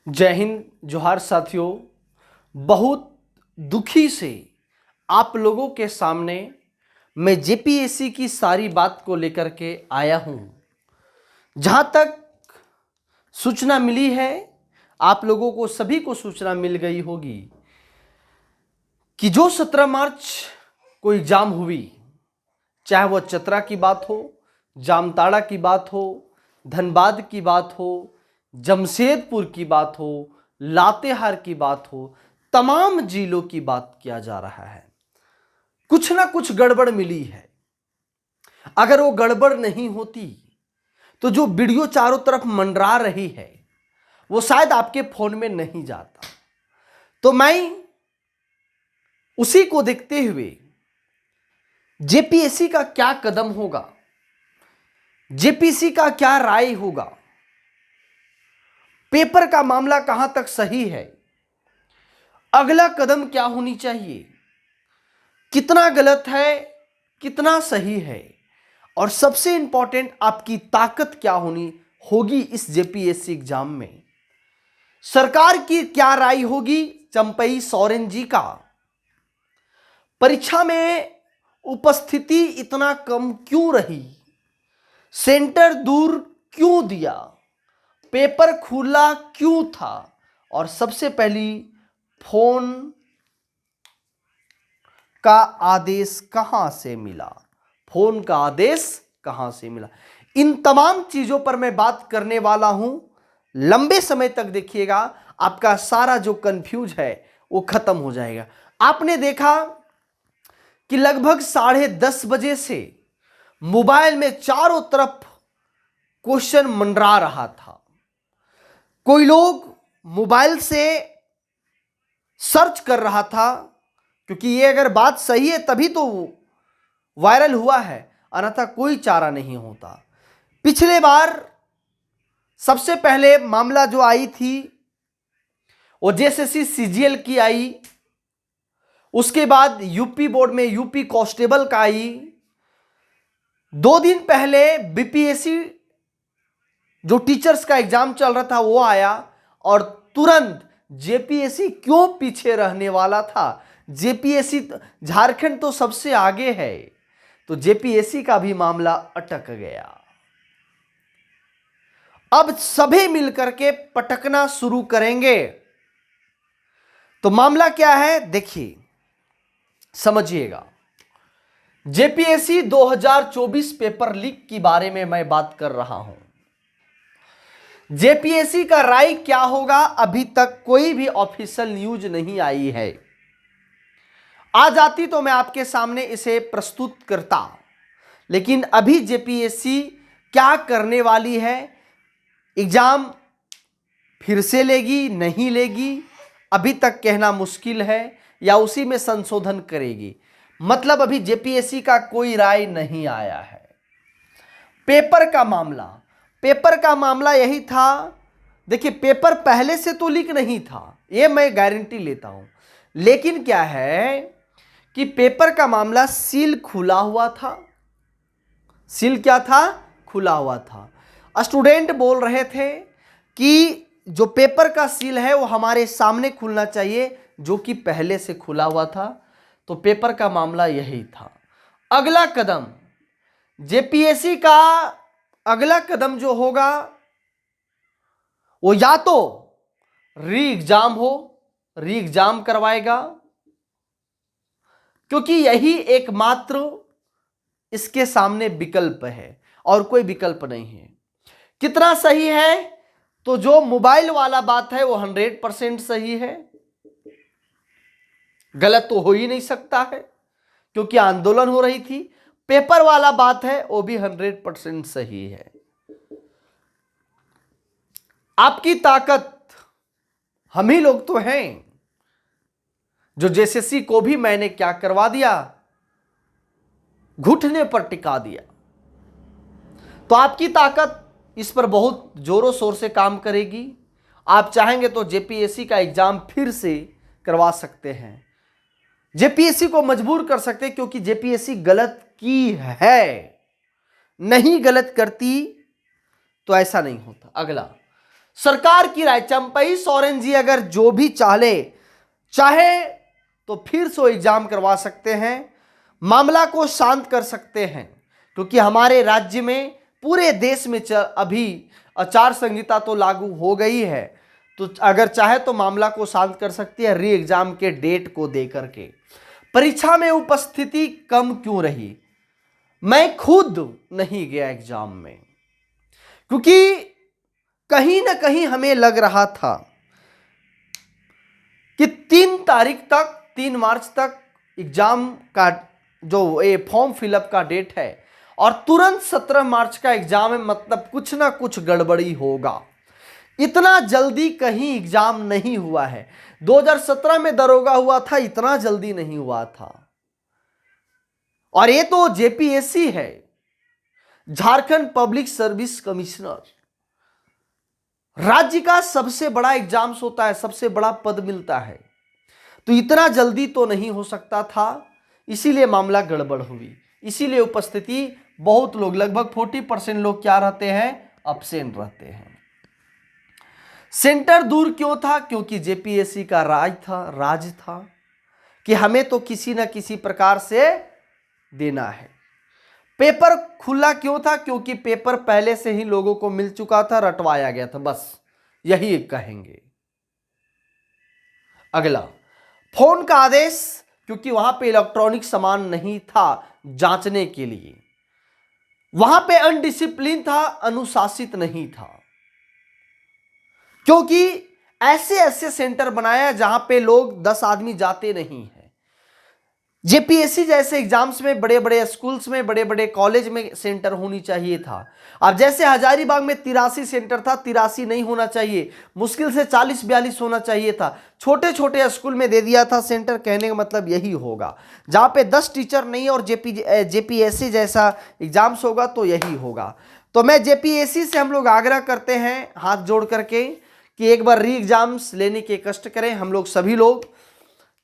जय हिंद, जोहार साथियों। बहुत दुखी से आप लोगों के सामने मैं जेपीएससी की सारी बात को लेकर के आया हूं। जहां तक सूचना मिली है, आप लोगों को सभी को सूचना मिल गई होगी कि जो 17 मार्च को एग्जाम हुई, चाहे वह चतरा की बात हो, जामताड़ा की बात हो, धनबाद की बात हो, जमशेदपुर की बात हो, लातेहार की बात हो, तमाम जिलों की बात किया जा रहा है। कुछ ना कुछ गड़बड़ मिली है। अगर वो गड़बड़ नहीं होती तो जो वीडियो चारों तरफ मंडरा रही है वो शायद आपके फोन में नहीं जाता। तो मैं उसी को देखते हुए जेपीएससी का क्या कदम होगा, जेपीएससी का क्या राय होगा, पेपर का मामला कहां तक सही है, अगला कदम क्या होनी चाहिए, कितना गलत है, कितना सही है, और सबसे इंपॉर्टेंट आपकी ताकत क्या होगी इस जेपीएससी एग्जाम में। सरकार की क्या राय होगी चंपई सोरेन जी का। परीक्षा में उपस्थिति इतना कम क्यों रही, सेंटर दूर क्यों दिया, पेपर खुला क्यों था, और सबसे पहली फोन का आदेश कहां से मिला, फोन का आदेश कहां से मिला। इन तमाम चीजों पर मैं बात करने वाला हूं। लंबे समय तक देखिएगा, आपका सारा जो कंफ्यूज है वो खत्म हो जाएगा। आपने देखा कि लगभग 10:30 बजे से मोबाइल में चारों तरफ क्वेश्चन मंडरा रहा था। कोई लोग मोबाइल से सर्च कर रहा था, क्योंकि ये अगर बात सही है तभी तो वायरल हुआ है, अन्यथा कोई चारा नहीं होता। पिछले बार सबसे पहले मामला जो आई थी वो जेएसएससी सीजीएल की आई, उसके बाद यूपी बोर्ड में यूपी कांस्टेबल का आई, 2 दिन पहले बीपीएससी जो टीचर्स का एग्जाम चल रहा था वो आया, और तुरंत जेपीएससी क्यों पीछे रहने वाला था। जेपीएससी झारखंड तो सबसे आगे है, तो जेपीएससी का भी मामला अटक गया। अब सभी मिलकर के पटकना शुरू करेंगे। तो मामला क्या है देखिए, समझिएगा। जेपीएससी 2024 पेपर लीक के बारे में मैं बात कर रहा हूं। जेपीएससी का राय क्या होगा, अभी तक कोई भी ऑफिशियल न्यूज नहीं आई है। आ जाती तो मैं आपके सामने इसे प्रस्तुत करता, लेकिन अभी जेपीएससी क्या करने वाली है, एग्जाम फिर से लेगी नहीं लेगी, अभी तक कहना मुश्किल है, या उसी में संशोधन करेगी। मतलब अभी जेपीएससी का कोई राय नहीं आया है। पेपर का मामला यही था। देखिए, पेपर पहले से तो लीक नहीं था, ये मैं गारंटी लेता हूं, लेकिन क्या है कि पेपर का मामला सील खुला हुआ था। सील क्या था? खुला हुआ था। स्टूडेंट बोल रहे थे कि जो पेपर का सील है वो हमारे सामने खुलना चाहिए, जो कि पहले से खुला हुआ था। तो पेपर का मामला यही था। अगला कदम जेपीएससी का, अगला कदम जो होगा वो या तो री एग्जाम करवाएगा, क्योंकि यही एकमात्र इसके सामने विकल्प है और कोई विकल्प नहीं है। कितना सही है? तो जो मोबाइल वाला बात है वो 100% सही है, गलत तो हो ही नहीं सकता है, क्योंकि आंदोलन हो रही थी। पेपर वाला बात है वो भी 100% सही है। आपकी ताकत हम ही लोग तो हैं, जो जेएसएससी को भी मैंने क्या करवा दिया, घुटने पर टिका दिया। तो आपकी ताकत इस पर बहुत जोरों शोर से काम करेगी। आप चाहेंगे तो जेपीएससी का एग्जाम फिर से करवा सकते हैं, जेपीएससी को मजबूर कर सकते हैं, क्योंकि जेपीएससी गलत की है। नहीं गलत करती तो ऐसा नहीं होता। अगला सरकार की राय, चंपई सोरेन जी अगर जो भी चाहे तो फिर से एग्जाम करवा सकते हैं, मामला को शांत कर सकते हैं, क्योंकि हमारे राज्य में पूरे देश में अभी आचार संहिता तो लागू हो गई है, तो अगर चाहे तो मामला को शांत कर सकती है री एग्जाम के डेट को देकर के। परीक्षा में उपस्थिति कम क्यों रही? मैं खुद नहीं गया एग्जाम में, क्योंकि कहीं ना कहीं हमें लग रहा था कि 3 मार्च तक एग्जाम का जो ये फॉर्म फिलअप का डेट है और तुरंत 17 मार्च का एग्जाम है, मतलब कुछ ना कुछ गड़बड़ी होगा। इतना जल्दी कहीं एग्जाम नहीं हुआ है। 2017 में दरोगा हुआ था, इतना जल्दी नहीं हुआ था। और ये तो जेपीएससी है, झारखंड पब्लिक सर्विस कमिश्नर, राज्य का सबसे बड़ा एग्जाम्स होता है, सबसे बड़ा पद मिलता है, तो इतना जल्दी तो नहीं हो सकता था, इसीलिए मामला गड़बड़ हुई। इसीलिए उपस्थिति बहुत लोग, लगभग 40% लोग क्या रहते हैं, अब्सेंट रहते हैं। सेंटर दूर क्यों था? क्योंकि जेपीएससी का राज था कि हमें तो किसी न किसी प्रकार से देना है। पेपर खुला क्यों था? क्योंकि पेपर पहले से ही लोगों को मिल चुका था, रटवाया गया था, बस यही कहेंगे। अगला, फोन का आदेश, क्योंकि वहां पे इलेक्ट्रॉनिक सामान नहीं था जांचने के लिए, वहां पे अनडिसिप्लिन था, अनुशासित नहीं था, क्योंकि ऐसे सेंटर बनाया जहां पे लोग 10 आदमी जाते नहीं हैं। जेपीएससी जैसे एग्जाम्स में बड़े बड़े स्कूल्स में, बड़े बड़े कॉलेज में सेंटर होनी चाहिए था। अब जैसे हजारीबाग में 83 सेंटर था, 83 नहीं होना चाहिए, मुश्किल से 40-42 होना चाहिए था। छोटे छोटे स्कूल में दे दिया था सेंटर, कहने का मतलब यही होगा। जहां पे 10 टीचर नहीं और जेपीएससी जैसा एग्जाम्स होगा तो यही होगा। तो मैं जेपीएससी से हम लोग आग्रह करते हैं हाथ जोड़ करके कि एक बार री एग्जाम्स लेने के कष्ट करें। हम लोग सभी लोग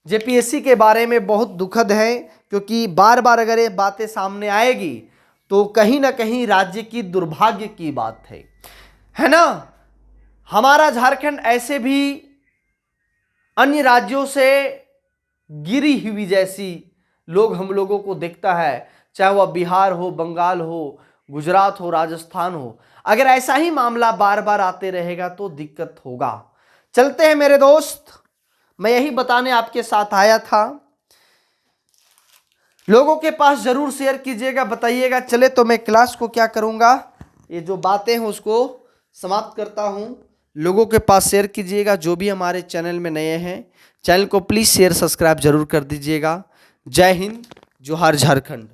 जेपीएससी के बारे में बहुत दुखद है, क्योंकि बार बार अगर ये बातें सामने आएगी तो कहीं ना कहीं राज्य की दुर्भाग्य की बात है ना। हमारा झारखंड ऐसे भी अन्य राज्यों से गिरी हुई जैसी लोग हम लोगों को देखता है, चाहे वह बिहार हो, बंगाल हो, गुजरात हो, राजस्थान हो। अगर ऐसा ही मामला बार बार आते रहेगा तो दिक्कत होगा। चलते हैं मेरे दोस्त, मैं यही बताने आपके साथ आया था। लोगों के पास जरूर शेयर कीजिएगा, बताइएगा। चले तो मैं क्लास को क्या करूंगा, ये जो बातें हैं उसको समाप्त करता हूं। लोगों के पास शेयर कीजिएगा, जो भी हमारे चैनल में नए हैं, चैनल को प्लीज़ शेयर सब्सक्राइब जरूर कर दीजिएगा। जय हिंद, जोहार झारखंड।